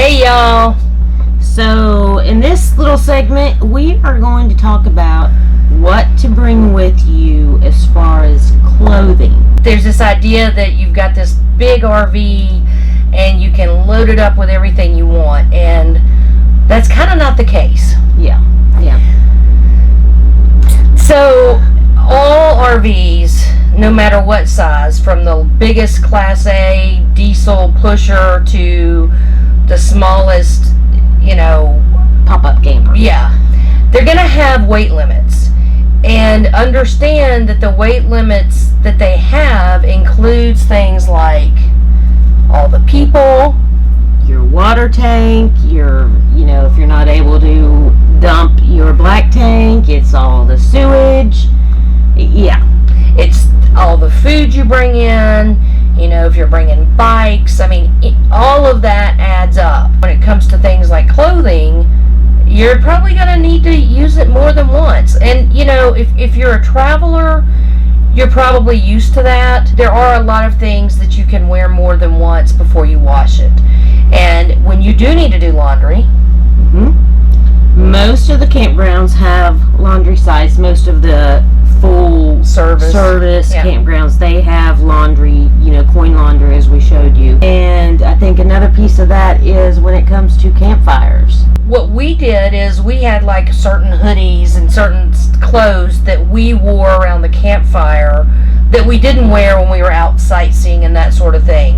Hey y'all! So in this little segment we are going to talk about what to bring with you as far as clothing. There's this idea that you've got this big RV and you can load it up with everything you want, and that's kind of not the case. Yeah. So all RVs, no matter what size, from the biggest Class A diesel pusher to the smallest, pop-up camper. Yeah. They're going to have weight limits. And understand that the weight limits that they have includes things like all the people, your water tank, your, if you're not able to dump your black tank, it's all the sewage. Yeah. It's all the food you bring in. If you're bringing bikes, all of that adds up. When it comes to things like clothing, you're probably going to need to use it more than once. And, if you're a traveler, you're probably used to that. There are a lot of things that you can wear more than once before you wash it. And when you do need to do laundry, most of the campgrounds have laundry sites. Most of the full service campgrounds, they have laundry, coin laundry, as we showed you. And I think another piece of that is when it comes to campfires. What we did is we had like certain hoodies and certain clothes that we wore around the campfire that we didn't wear when we were out sightseeing and that sort of thing.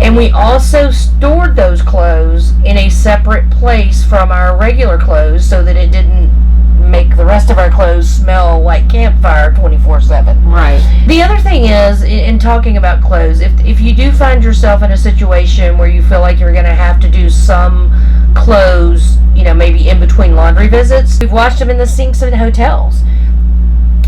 And we also stored those clothes in a separate place from our regular clothes so that it didn't make the rest of our clothes smell like campfire 24/7. Right. The other thing is, in talking about clothes, if you do find yourself in a situation where you feel like you're going to have to do some clothes, maybe in between laundry visits, we've washed them in the sinks in hotels.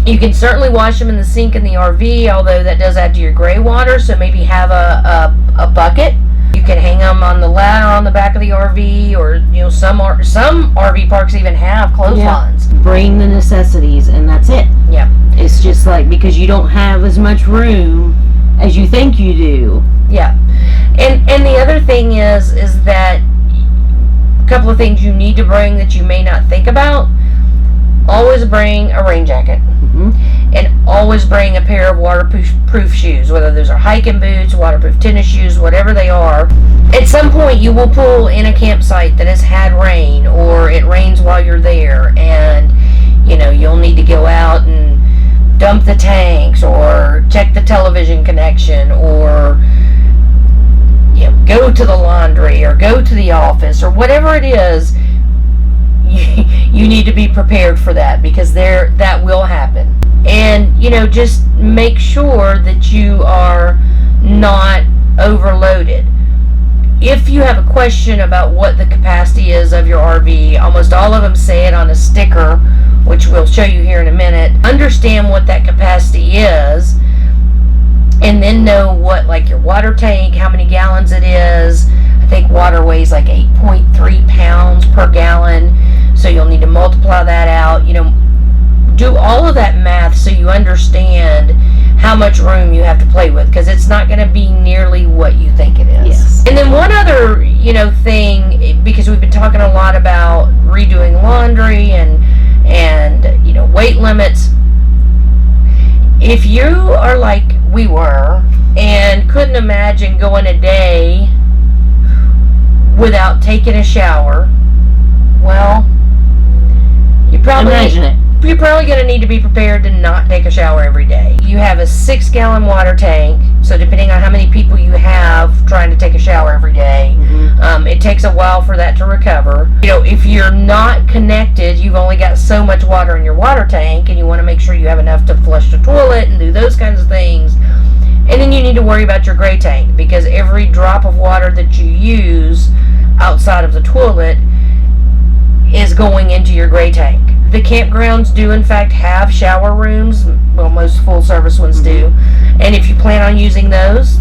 You can certainly wash them in the sink in the RV, although that does add to your gray water, so maybe have a bucket. You can hang them on the ladder on the back of the RV, or some RV parks even have clotheslines. Yeah. Bring the necessities, and that's it. Yeah. It's just like, because you don't have as much room as you think you do. Yeah. And the other thing is that a couple of things you need to bring that you may not think about. Always bring a rain jacket. And always bring a pair of waterproof shoes, whether those are hiking boots, waterproof tennis shoes, whatever they are. At some point you will pull in a campsite that has had rain, or it rains while you're there, and you'll need to go out and dump the tanks, or check the television connection, or go to the laundry, or go to the office, or whatever it is. You need to be prepared for that, because that will happen. And just make sure that you are not overloaded. If you have a question about what the capacity is of your RV, almost all of them say it on a sticker, which we'll show you here in a minute. Understand what that capacity is, and then know what, like, your water tank, how many gallons it is. I think water weighs like 8.3 pounds per gallon, so you'll need to multiply that out. Do all of that math so you understand how much room you have to play with, because it's not going to be nearly what you think it is. Yes. And then one other, thing, because we've been talking a lot about redoing laundry and weight limits. If you are like we were and couldn't imagine going a day without taking a shower, well, you're probably going to need to be prepared to not take a shower every day. You have a 6-gallon water tank, so depending on how many people you have trying to take a shower every day, it takes a while for that to recover. If you're not connected, you've only got so much water in your water tank, and you want to make sure you have enough to flush the toilet and do those kinds of things. And then you need to worry about your gray tank, because every drop of water that you use outside of the toilet is going into your gray tank. The campgrounds do in fact have shower rooms. Well, most full service ones do. And if you plan on using those,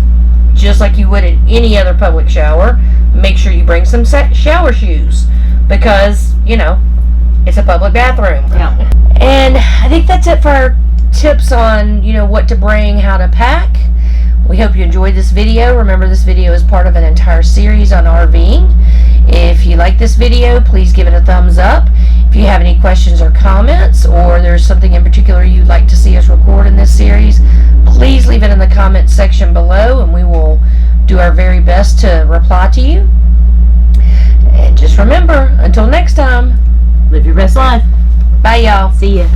just like you would at any other public shower, make sure you bring some shower shoes, because it's a public bathroom. Yeah. And I think that's it for our tips on what to bring, how to pack. We hope you enjoyed this video. Remember, this video is part of an entire series on RVing. If you like this video, please give it a thumbs up. If you have any questions or comments, or there's something in particular you'd like to see us record in this series, please leave it in the comments section below, and we will do our very best to reply to you. And just remember, until next time, Live your best life. Bye, y'all. See ya.